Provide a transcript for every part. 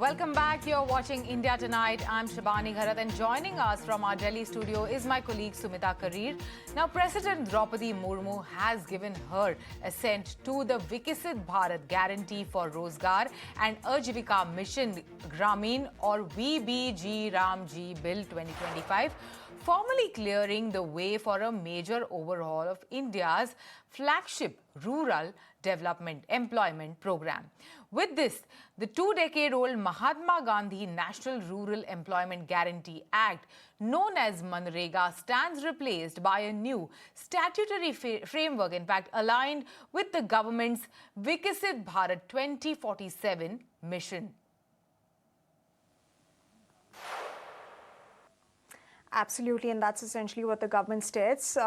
Welcome back. You're watching India Tonight. I'm Shabani Bharat, and joining us from our Delhi studio is my colleague Sumita Karir. Now, President Draupadi Murmu has given her assent to the Viksit Bharat Guarantee for Rozgar and Ajivika Mission Gramin or VBG Bill 2025, formally clearing the way for a major overhaul of India's flagship rural development employment program. With this, the two-decade-old Mahatma Gandhi National Rural Employment Guarantee Act, known as MGNREGA, stands replaced by a new statutory framework, in fact, aligned with the government's Viksit Bharat 2047 mission. Absolutely, and that's essentially what the government states.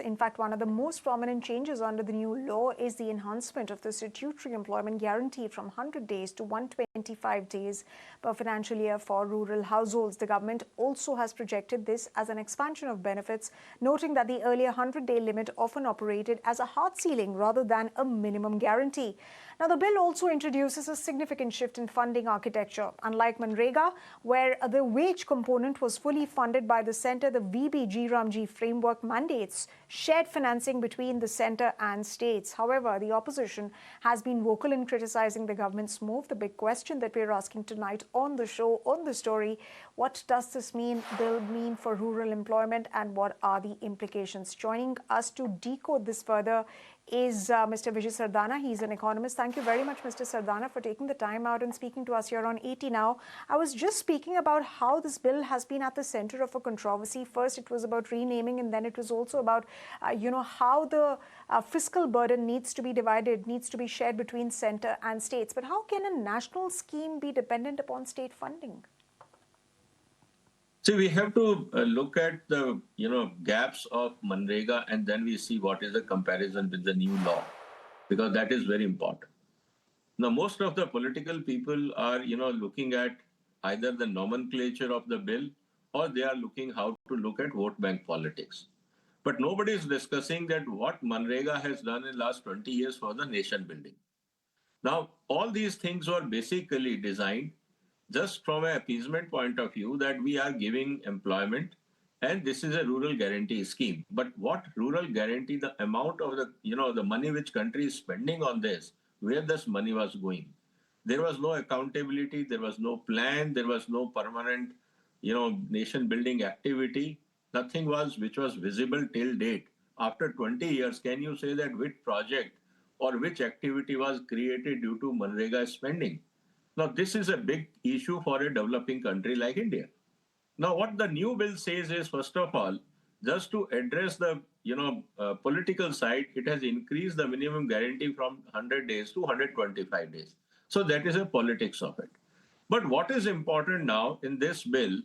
In fact, one of the most prominent changes under the new law is the enhancement of the statutory employment guarantee from 100 days to 125 days per financial year for rural households. The government also has projected this as an expansion of benefits, noting that the earlier 100-day limit often operated as a hard ceiling rather than a minimum guarantee. Now, the bill also introduces a significant shift in funding architecture. Unlike MGNREGA, where the wage component was fully funded by the centre, the VBG framework mandates shared financing between the centre and states. However, the opposition has been vocal in criticising the government's move. The big question that we're asking tonight on the show, on the story, what does this bill mean for rural employment and what are the implications? Joining us to decode this further is Mr. Vijay Sardana. He's an economist. Thank you very much, Mr. Sardana, for taking the time out and speaking to us here on 80 Now. I was just speaking about how this bill has been at the center of a controversy. First, it was about renaming, and then it was also about, how the fiscal burden needs to be divided, needs to be shared between center and states. But how can a national scheme be dependent upon state funding? See, we have to look at the gaps of MGNREGA, and then we see what is the comparison with the new law, because that is very important. Now, most of the political people are looking at either the nomenclature of the bill, or they are looking how to look at vote bank politics. But nobody is discussing that what MGNREGA has done in the last 20 years for the nation building. Now, all these things were basically designed just from an appeasement point of view, that we are giving employment and this is a rural guarantee scheme. But what rural guarantee, the amount of the money which country is spending on this, where this money was going? There was no accountability, there was no plan, there was no permanent, nation building activity. Nothing which was visible till date. After 20 years, can you say that which project or which activity was created due to MGNREGA spending? Now, this is a big issue for a developing country like India. Now, what the new bill says is, first of all, just to address the political side, it has increased the minimum guarantee from 100 days to 125 days. So that is a politics of it. But what is important now in this bill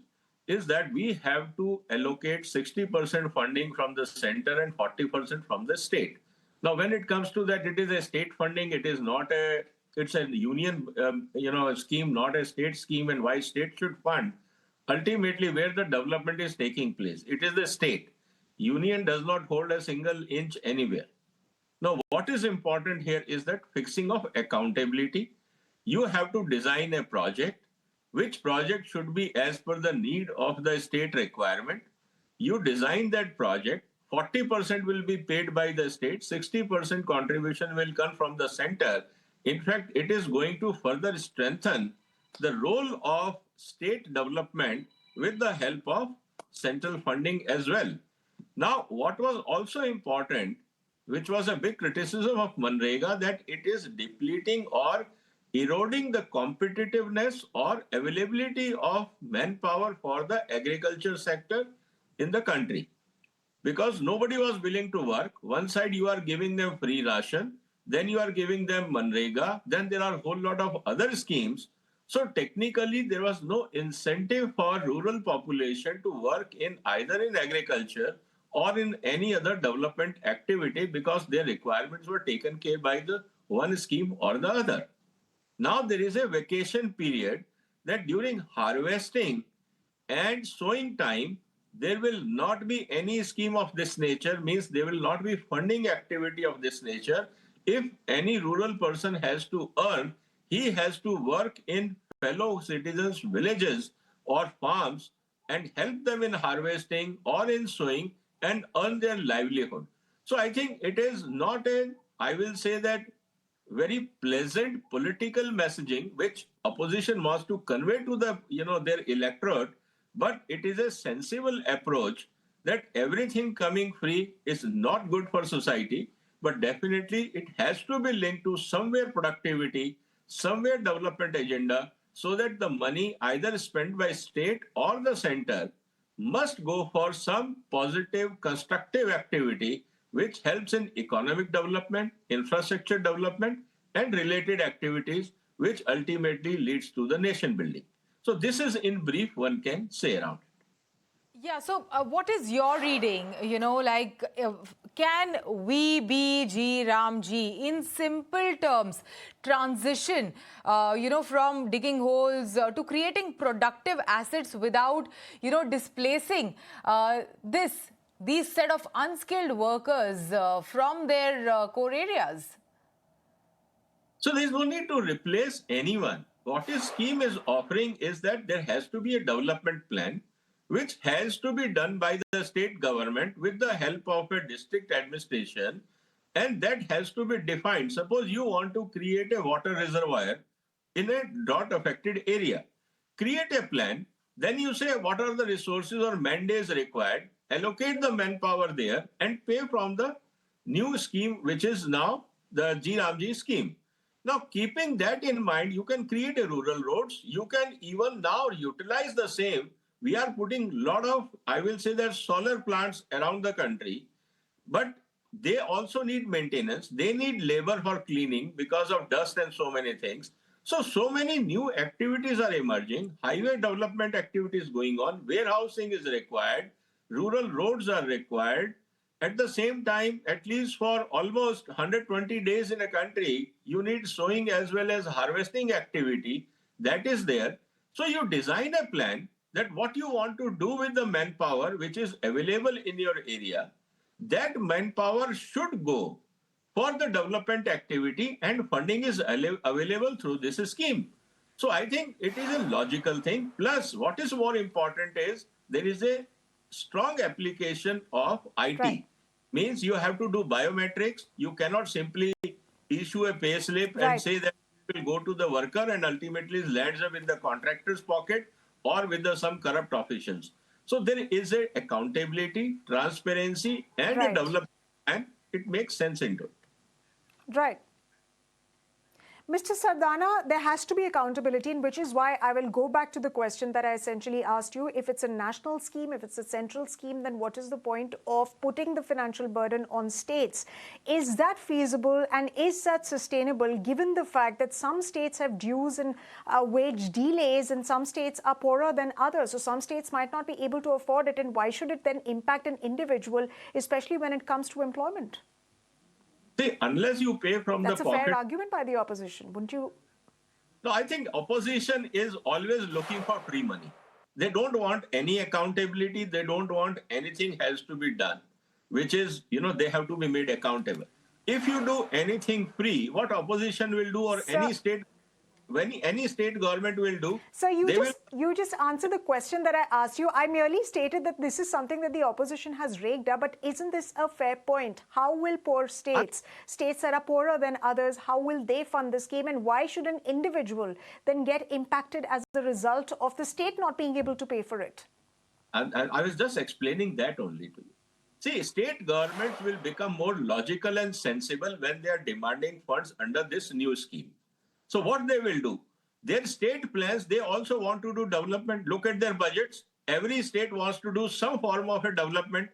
is that we have to allocate 60% funding from the center and 40% from the state. Now, when it comes to that, it is a state funding. It is not it's a union, scheme, not a state scheme. And why state should fund? Ultimately, where the development is taking place, it is the state. Union does not hold a single inch anywhere. Now, what is important here is that fixing of accountability. You have to design a project. Which project should be as per the need of the state requirement? You design that project. 40% will be paid by the state. 60% contribution will come from the center. In fact, it is going to further strengthen the role of state development with the help of central funding as well. Now, what was also important, which was a big criticism of MGNREGA, that it is depleting or eroding the competitiveness or availability of manpower for the agriculture sector in the country. Because nobody was willing to work. One side you are giving them free ration, then you are giving them MGNREGA, then there are a whole lot of other schemes. So technically, there was no incentive for rural population to work in either in agriculture or in any other development activity, because their requirements were taken care by the one scheme or the other. Now there is a vacation period that during harvesting and sowing time, there will not be any scheme of this nature, means there will not be funding activity of this nature. If any rural person has to earn, he has to work in fellow citizens' villages or farms and help them in harvesting or in sowing and earn their livelihood. So I think it is not a, I will say that, very pleasant political messaging which opposition wants to convey to the their electorate, but it is a sensible approach that everything coming free is not good for society, but definitely it has to be linked to somewhere productivity, somewhere development agenda, so that the money either spent by state or the center must go for some positive, constructive activity which helps in economic development, infrastructure development, and related activities, which ultimately leads to the nation building. So, this is in brief, one can say around. Yeah, so what is your reading? Can we be G Ram Ji in simple terms transition, from digging holes to creating productive assets without, displacing these set of unskilled workers from their core areas? So, there is no need to replace anyone. What this scheme is offering is that there has to be a development plan which has to be done by the state government with the help of a district administration, and that has to be defined. Suppose you want to create a water reservoir in a drought affected area. Create a plan, then you say what are the resources or mandates required, allocate the manpower there, and pay from the new scheme, which is now the GRAMG scheme. Now, keeping that in mind, you can create a rural roads. You can even now utilize the same. We are putting a lot of, I will say that, solar plants around the country, but they also need maintenance. They need labor for cleaning because of dust and so many things. So many new activities are emerging. Highway development activities going on. Warehousing is required. Rural roads are required. At the same time, at least for almost 120 days in a country, you need sowing as well as harvesting activity. That is there. So you design a plan that what you want to do with the manpower which is available in your area, that manpower should go for the development activity, and funding is available through this scheme. So I think it is a logical thing. Plus, what is more important is there is a strong application of Right. IT. Means you have to do biometrics. You cannot simply issue a pay slip and Right. say that it will go to the worker and ultimately lands up in the contractor's pocket or with some corrupt officials. So there is a accountability, transparency, and a Right. development, and it makes sense into it. Right. Mr. Sardana, there has to be accountability, and which is why I will go back to the question that I essentially asked you. If it's a national scheme, if it's a central scheme, then what is the point of putting the financial burden on states? Is that feasible and is that sustainable given the fact that some states have dues and wage delays and some states are poorer than others? So some states might not be able to afford it, and why should it then impact an individual, especially when it comes to employment? See, unless you pay from That's the a fair pocket. argument by the opposition, wouldn't you? No, I think opposition is always looking for free money. They don't want any accountability. They don't want anything has to be done, which is, they have to be made accountable. If you do anything free, what opposition will do, or So, when any state government will do, so they will. you just answered the question that I asked you. I merely stated that this is something that the opposition has raked up, but isn't this a fair point? How will poor states that are poorer than others, how will they fund the scheme, and why should an individual then get impacted as a result of the state not being able to pay for it? And I was just explaining that only to you. See, state governments will become more logical and sensible when they are demanding funds under this new scheme. So what they will do, their state plans, they also want to do development. Look at their budgets. Every state wants to do some form of a development.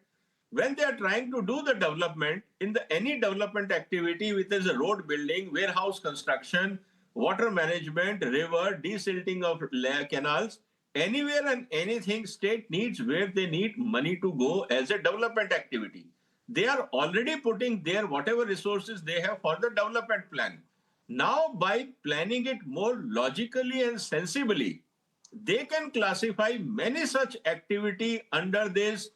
When they are trying to do the development, in any development activity, which is a road building, warehouse construction, water management, river, desilting of canals, anywhere and anything state needs where they need money to go as a development activity. They are already putting there whatever resources they have for the development plan. Now, by planning it more logically and sensibly, they can classify many such activity under this,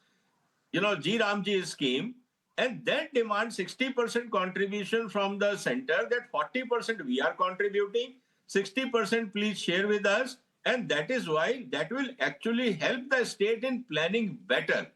G Ramji scheme, and then demand 60% contribution from the center, that 40% we are contributing. 60% please share with us. And that is why that will actually help the state in planning better.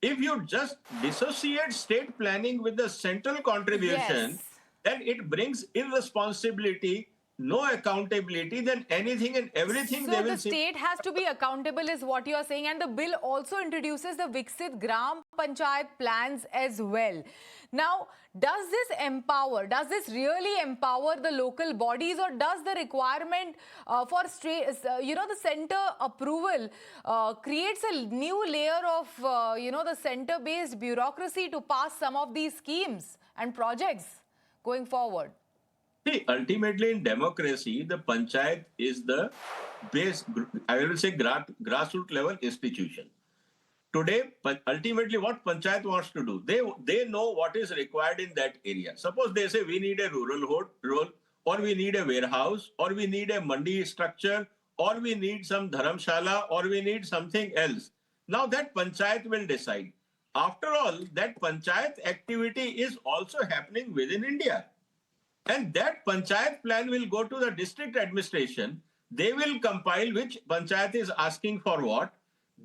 If you just dissociate state planning with the central contribution, Yes. then it brings irresponsibility, no accountability, then anything and everything they So the will see. state has to be accountable is what you are saying, and the bill also introduces the Viksit Gram Panchayat plans as well. Now, does this really empower the local bodies, or does the requirement for the center approval creates a new layer of the center-based bureaucracy to pass some of these schemes and projects going forward? See, ultimately in democracy, the panchayat is the base, I will say, grassroots level institution. Today, ultimately, what panchayat wants to do, they know what is required in that area. Suppose they say we need a rural, or we need a warehouse, or we need a mandi structure, or we need some dharamshala, or we need something else. Now that panchayat will decide. After all, that panchayat activity is also happening within India. And that panchayat plan will go to the district administration. They will compile which panchayat is asking for what.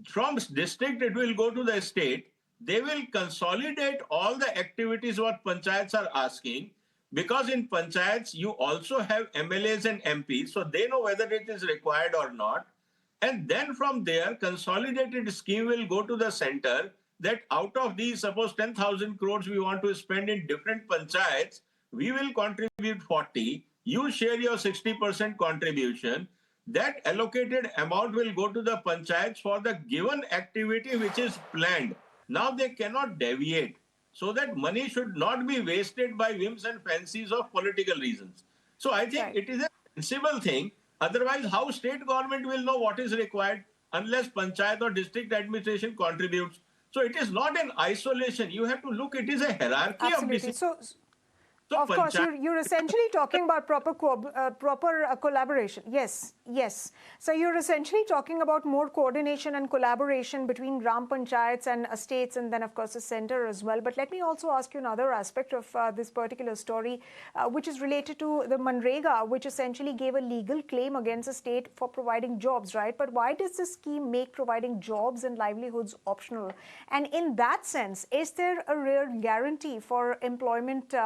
From district, it will go to the state. They will consolidate all the activities what panchayats are asking. Because in panchayats, you also have MLAs and MPs, so they know whether it is required or not. And then from there, consolidated scheme will go to the center that out of these, suppose 10,000 crores we want to spend in different panchayats, we will contribute 40, you share your 60% contribution. That allocated amount will go to the panchayats for the given activity which is planned. Now they cannot deviate. So that money should not be wasted by whims and fancies of political reasons. So I think Right. it is a sensible thing. Otherwise, how state government will know what is required unless panchayat or district administration contributes? So it is not an isolation. You have to look, it is a hierarchy of Absolutely. decisions. So Of course, panchayat, you're essentially talking about proper collaboration. Yes, yes. So you're essentially talking about more coordination and collaboration between Gram Panchayats and estates, and then, of course, the center as well. But let me also ask you another aspect of this particular story, which is related to the MGNREGA, which essentially gave a legal claim against the state for providing jobs, right? But why does this scheme make providing jobs and livelihoods optional? And in that sense, is there a real guarantee for employment?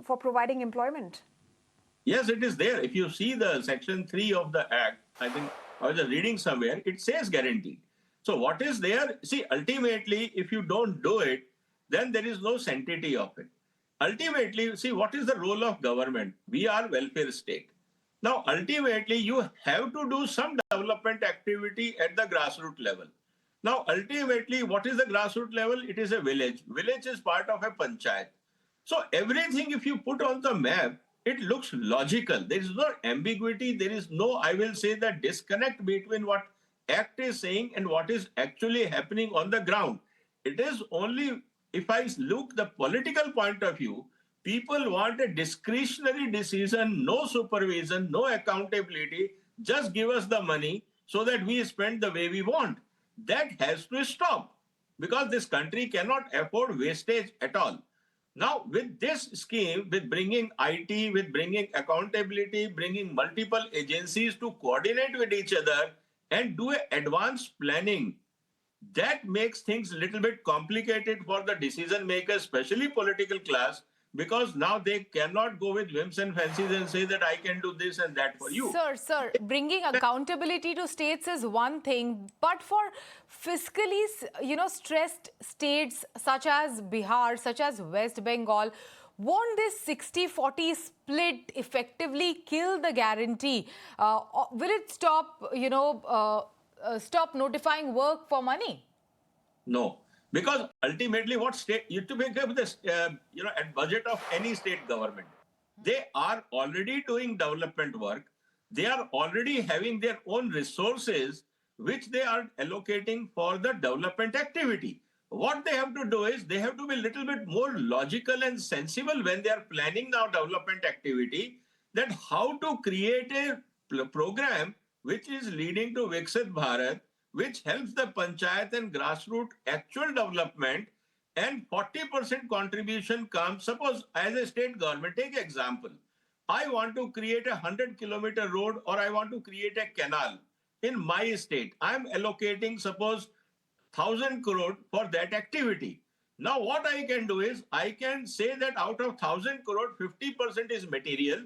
For providing employment? yes, it is there. If you see the section 3 of the act, I think I was reading somewhere, it says guaranteed. So what is there? See, ultimately, if you don't do it, then there is no sanctity of it. Ultimately, see, what is the role of government? We are welfare state. Now, ultimately, you have to do some development activity at the grassroots level. Now, ultimately, what is the grassroots level? It is a village. Village is part of a panchayat. So everything, if you put on the map, it looks logical. There is no ambiguity. There is no, I will say, the disconnect between what Act is saying and what is actually happening on the ground. It is only, if I look the political point of view, people want a discretionary decision, no supervision, no accountability. Just give us the money so that we spend the way we want. That has to stop because this country cannot afford wastage at all. Now, with this scheme, with bringing IT, with bringing accountability, bringing multiple agencies to coordinate with each other and do advanced planning, that makes things a little bit complicated for the decision makers, especially political class, because now they cannot go with whims and fancies and say that I can do this and that for you. Sir, bringing accountability to states is one thing, but for fiscally, stressed states such as Bihar, such as West Bengal, won't this 60-40 split effectively kill the guarantee? Will it stop, stop notifying work for money? No, because ultimately, what state you to make up this, at budget of any state government, they are already doing development work. They are already having their own resources, which they are allocating for the development activity. What they have to do is they have to be a little bit more logical and sensible when they are planning now development activity. That how to create a program which is leading to Viksit Bharat, which helps the panchayat and grassroots actual development, and 40% contribution comes. Suppose as a state government, take example. I want to create a 100-kilometer road or I want to create a canal in my state. I'm allocating, suppose, 1,000 crore for that activity. Now, what I can do is I can say that out of 1,000 crore, 50% is material,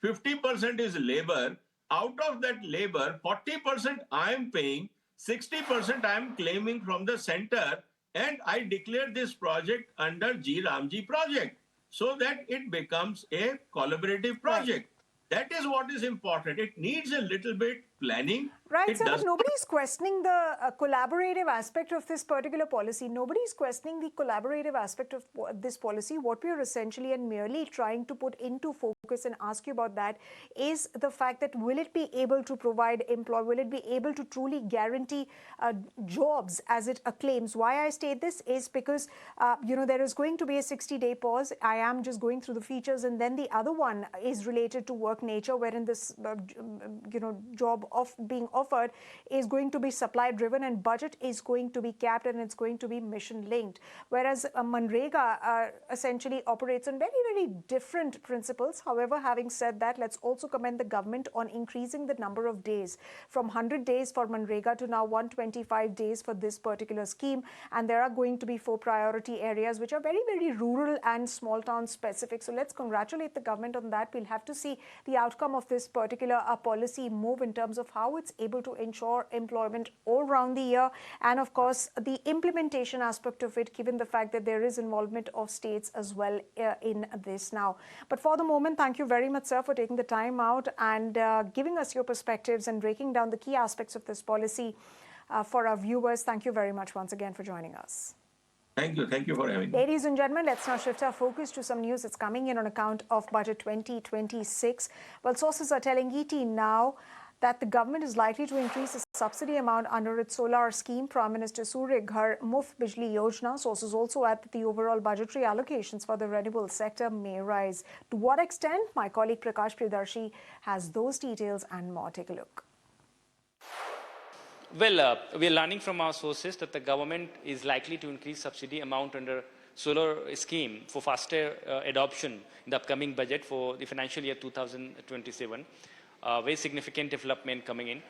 50% is labor. Out of that labor, 40% I am paying, 60% I am claiming from the center, and I declare this project under G Ramji project so that it becomes a collaborative Right. project. That is what is important. It needs a little bit planning. Right, It sir, but does. nobody's questioning the collaborative aspect of this particular policy. Nobody's questioning the collaborative aspect of this policy. What we're essentially and merely trying to put into focus and ask you about that is the fact that will it be able to provide will it be able to truly guarantee jobs as it claims? Why I state this is because, there is going to be a 60-day pause. I am just going through the features, and then the other one is related to work nature, wherein this, job of being offered is going to be supply driven and budget is going to be capped and it's going to be mission linked. Whereas MGNREGA essentially operates on very, very different principles. However, having said that, let's also commend the government on increasing the number of days from 100 days for MGNREGA to now 125 days for this particular scheme. And there are going to be 4 priority areas which are very, very rural and small town specific. So let's congratulate the government on that. We'll have to see the outcome of this particular policy move in terms of how it's able to ensure employment all around the year, and of course the implementation aspect of it, given the fact that there is involvement of states as well in this now. But for the moment, thank you very much, sir, for taking the time out and giving us your perspectives and breaking down the key aspects of this policy for our viewers. Thank you very much once again for joining us. Thank you. Thank you for having me. Ladies and gentlemen, let's now shift our focus to some news that's coming in on account of Budget 2026. Well, sources are telling ET now that the government is likely to increase the subsidy amount under its solar scheme, Prime Minister Surya Ghar Muft Bijli Yojana. Sources also add that the overall budgetary allocations for the renewable sector may rise. To what extent? My colleague Prakash Priyadarshi has those details and more. Take a look. Well, we are learning from our sources that the government is likely to increase subsidy amount under solar scheme for faster adoption in the upcoming budget for the financial year 2027. Very significant development coming in.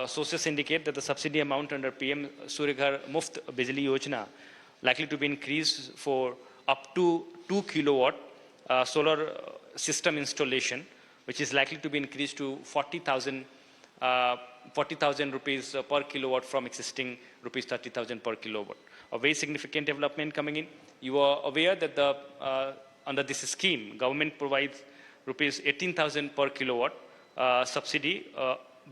Sources indicate that the subsidy amount under PM Surya Ghar Muft Bijli Yojana likely to be increased for up to 2 kilowatt solar system installation, which is likely to be increased to 40,000 rupees per kilowatt from existing rupees 30,000 per kilowatt. A very significant development coming in. You are aware that the under this scheme, government provides rupees 18,000 per kilowatt subsidy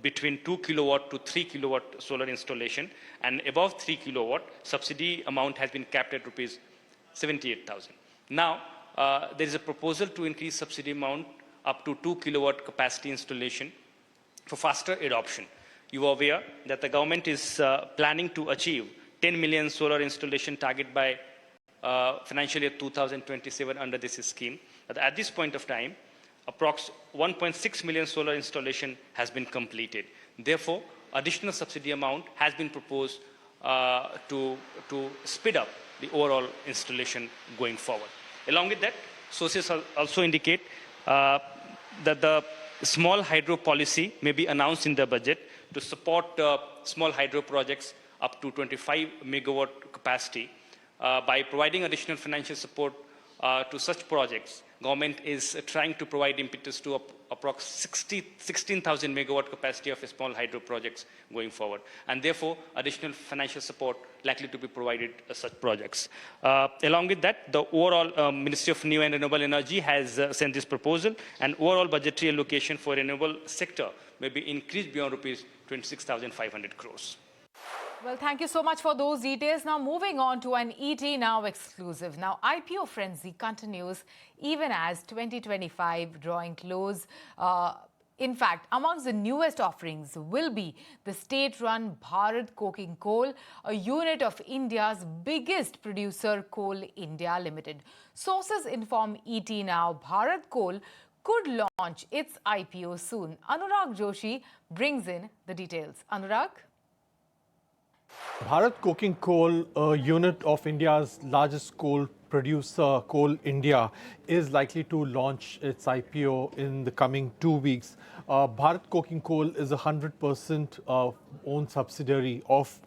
between 2 kilowatt to 3 kilowatt solar installation, and above 3 kilowatt subsidy amount has been capped at rupees 78,000. Now there is a proposal to increase subsidy amount up to 2 kilowatt capacity installation for faster adoption. You are aware that the government is planning to achieve 10 million solar installation target by financial year 2027 under this scheme. But at this point of time, approx 1.6 million solar installation has been completed. Therefore, additional subsidy amount has been proposed to speed up the overall installation going forward. Along with that, sources also indicate that the small hydro policy may be announced in the budget to support small hydro projects up to 25 megawatt capacity. By providing additional financial support to such projects, government is trying to provide impetus to approx 16,000 megawatt capacity of small hydro projects going forward. And therefore, additional financial support likely to be provided to such projects. Along with that, the overall Ministry of New and Renewable Energy has sent this proposal, and overall budgetary allocation for renewable sector may be increased beyond rupees 26,500 crores. Well, thank you so much for those details. Now, moving on to an ET Now exclusive. Now, IPO frenzy continues even as 2025 drawing close. In fact, amongst the newest offerings will be the state-run Bharat Coking Coal, a unit of India's biggest producer, Coal India Limited. Sources inform ET Now Bharat Coal could launch its IPO soon. Anurag Joshi brings in the details. Anurag? Bharat Coking Coal, a unit of India's largest coal producer Coal India is likely to launch its IPO in the coming 2 weeks. Bharat Coking Coal is a 100% owned subsidiary of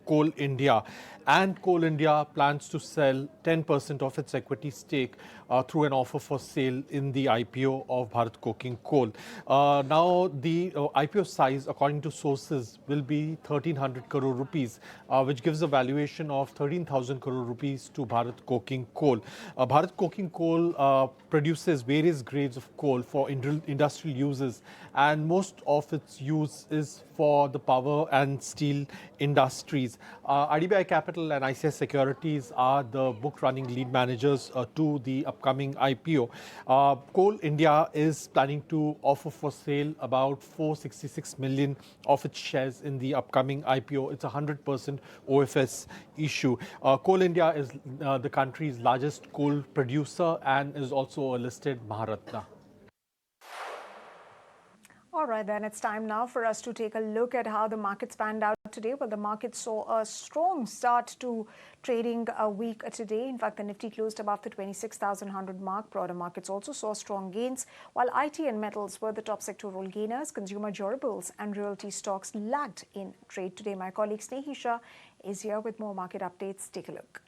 Coal India, and Coal India plans to sell 10% of its equity stake through an offer for sale in the IPO of Bharat Coking Coal. Now, the IPO size, according to sources, will be 1,300 crore rupees, which gives a valuation of 13,000 crore rupees to Bharat Coking Coal. Bharat Coking Coal produces various grades of coal for industrial uses, and most of its use is for the power and steel industries. IDBI Capital and ICICI Securities are the book-running lead managers to the upcoming IPO. Coal India is planning to offer for sale about 466 million of its shares in the upcoming IPO. It's a 100% OFS issue. Coal India is the country's largest coal producer and is also a listed Maharatna. All right, then it's time now for us to take a look at how the markets panned out today. Well, the market saw a strong start to trading a week today. In fact, the Nifty closed above the 26,100 mark. Broader markets also saw strong gains, while IT and metals were the top sectoral gainers. Consumer durables and realty stocks lagged in trade today. My colleague Snehisha is here with more market updates. Take a look.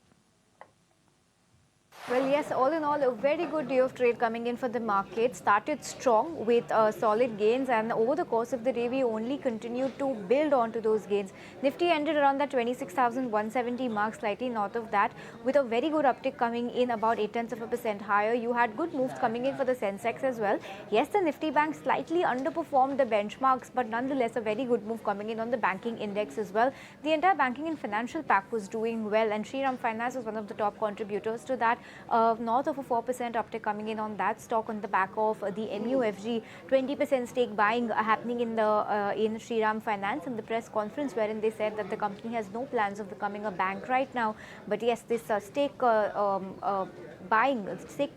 Well, yes, all in all, a very good day of trade coming in for the market. Started strong with solid gains, and over the course of the day, we only continued to build on to those gains. Nifty ended around that 26,170 mark, slightly north of that, with a very good uptick coming in about 0.8% higher. You had good moves coming in for the Sensex as well. Yes, the Nifty Bank slightly underperformed the benchmarks, but nonetheless, a very good move coming in on the banking index as well. The entire banking and financial pack was doing well, and Shriram Finance was one of the top contributors to that. North of a 4% uptick coming in on that stock on the back of the MUFG 20% stake buying happening in Shriram Finance, in the press conference wherein they said that the company has no plans of becoming a bank right now. But yes, this stake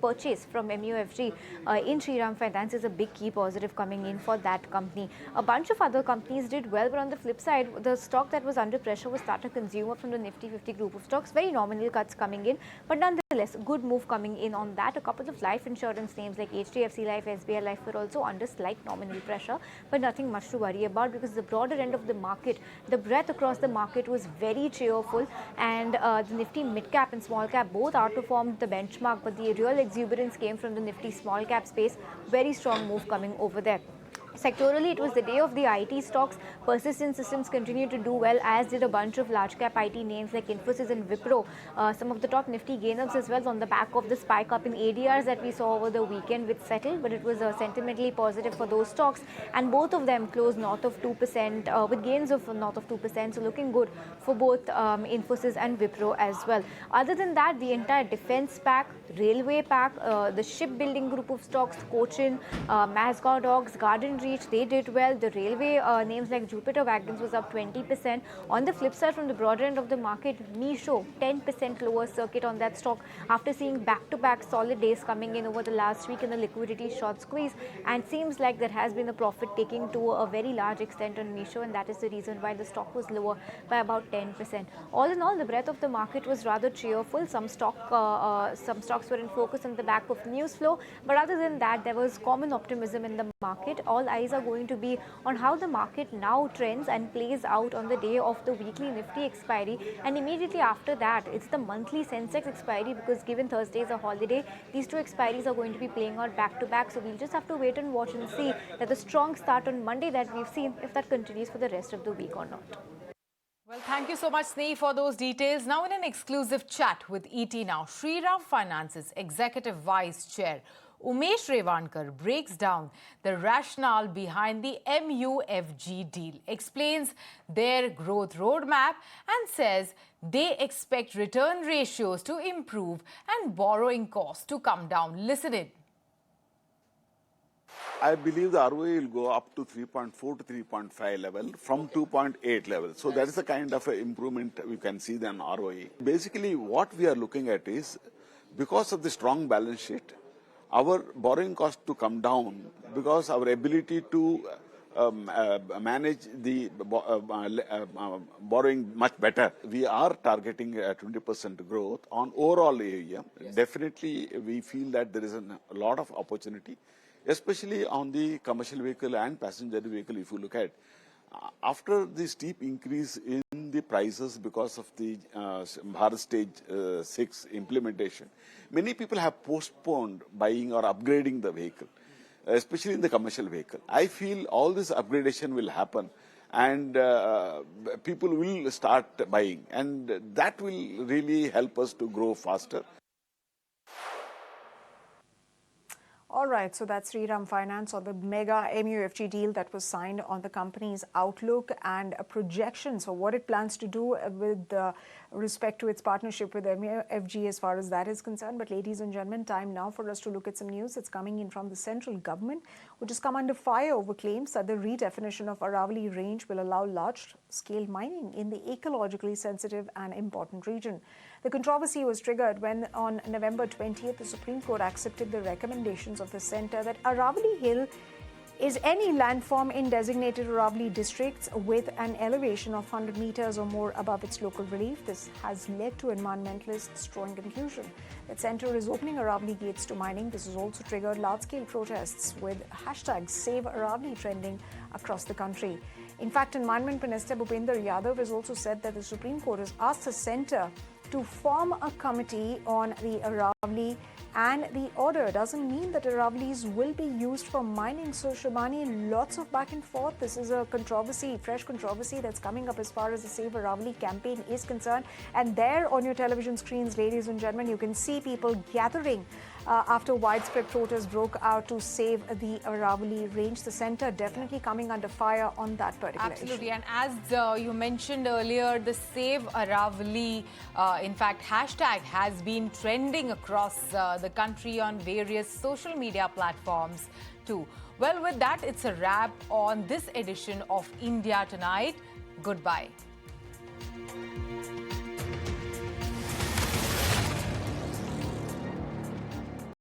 purchase from MUFG in Shriram Finance is a big key positive coming in for that company. A bunch of other companies did well, but on the flip side, the stock that was under pressure was Tata Consumer from the Nifty 50 group of stocks. Very nominal cuts coming in, but nonetheless, good move coming in on that. A couple of life insurance names like HDFC Life, SBI Life were also under slight nominal pressure, but nothing much to worry about because the broader end of the market, the breadth across the market was very cheerful, and the Nifty mid cap and small cap both outperformed the benchmark, but the real exuberance came from the Nifty small cap space. Very strong move coming over there. Sectorally, it was the day of the IT stocks. Persistent Systems continued to do well, as did a bunch of large cap IT names like Infosys and Wipro. Some of the top Nifty gainers as well on the back of the spike up in ADRs that we saw over the weekend with Settle, but it was sentimentally positive for those stocks, and both of them closed north of 2% with gains of north of 2%, so looking good for both Infosys and Wipro as well. Other than that, the entire defense pack, railway pack, the shipbuilding group of stocks, Cochin, Mascot Dogs, Garden Reach, they did well. The railway names like Jupiter Wagons was up 20%. On the flip side, from the broader end of the market, Meesho 10% lower circuit on that stock after seeing back-to-back solid days coming in over the last week in the liquidity short squeeze, and seems like there has been a profit taking to a very large extent on Meesho, and that is the reason why the stock was lower by about 10%. All in all, the breadth of the market was rather cheerful. Some stocks were in focus on the back of news flow, but other than that, there was common optimism in the market. All eyes are going to be on how the market now trends and plays out on the day of the weekly Nifty expiry, and immediately after that, it's the monthly Sensex expiry, because given Thursday is a holiday, these two expiries are going to be playing out back to back. So we'll just have to wait and watch and see that the strong start on Monday that we've seen, if that continues for the rest of the week or not. Well, thank you so much, Sneh, for those details. Now, in an exclusive chat with ET Now, Shriram Finance's Executive Vice Chair Umesh Revankar breaks down the rationale behind the MUFG deal, explains their growth roadmap, and says they expect return ratios to improve and borrowing costs to come down. Listen in. I believe the ROE will go up to 3.4 to 3.5 level from 2.8 level. So that is the kind of improvement we can see in ROE. Basically, what we are looking at is, because of the strong balance sheet, our borrowing cost to come down, because our ability to manage the borrowing much better. We are targeting 20% growth on overall AUM. Yes. Definitely, we feel that there is a lot of opportunity, especially on the commercial vehicle and passenger vehicle. If you look at after the steep increase in the prices because of the Bharat Stage 6 implementation, many people have postponed buying or upgrading the vehicle, especially in the commercial vehicle. I feel all this upgradation will happen and people will start buying, and that will really help us to grow faster. All right, so that's Shriram Finance on the mega MUFG deal that was signed on the company's outlook and projections for what it plans to do with respect to its partnership with MUFG as far as that is concerned. But ladies and gentlemen, time now for us to look at some news that's coming in from the central government, which has come under fire over claims that the redefinition of Aravali range will allow large-scale mining in the ecologically sensitive and important region. The controversy was triggered when on November 20th, the Supreme Court accepted the recommendations of the centre that Aravali Hill is any landform in designated Aravali districts with an elevation of 100 meters or more above its local relief. This has led to environmentalists drawing conclusion that centre is opening Aravali gates to mining. This has also triggered large-scale protests with hashtag Save Aravali trending across the country. In fact, Environment Minister Bhupinder Yadav has also said that the Supreme Court has asked the centre to form a committee on the Aravali, and the order doesn't mean that Aravalis will be used for mining. So Shabani, lots of back and forth. This is a controversy, fresh controversy that's coming up as far as the Save Aravali campaign is concerned. And there on your television screens, ladies and gentlemen, you can see people gathering after widespread protests broke out to save the Aravali range. The centre definitely coming under fire on that particular Absolutely. issue. And as you mentioned earlier, the Save Aravali, in fact, hashtag has been trending across the country on various social media platforms too. Well, with that, it's a wrap on this edition of India Tonight. Goodbye.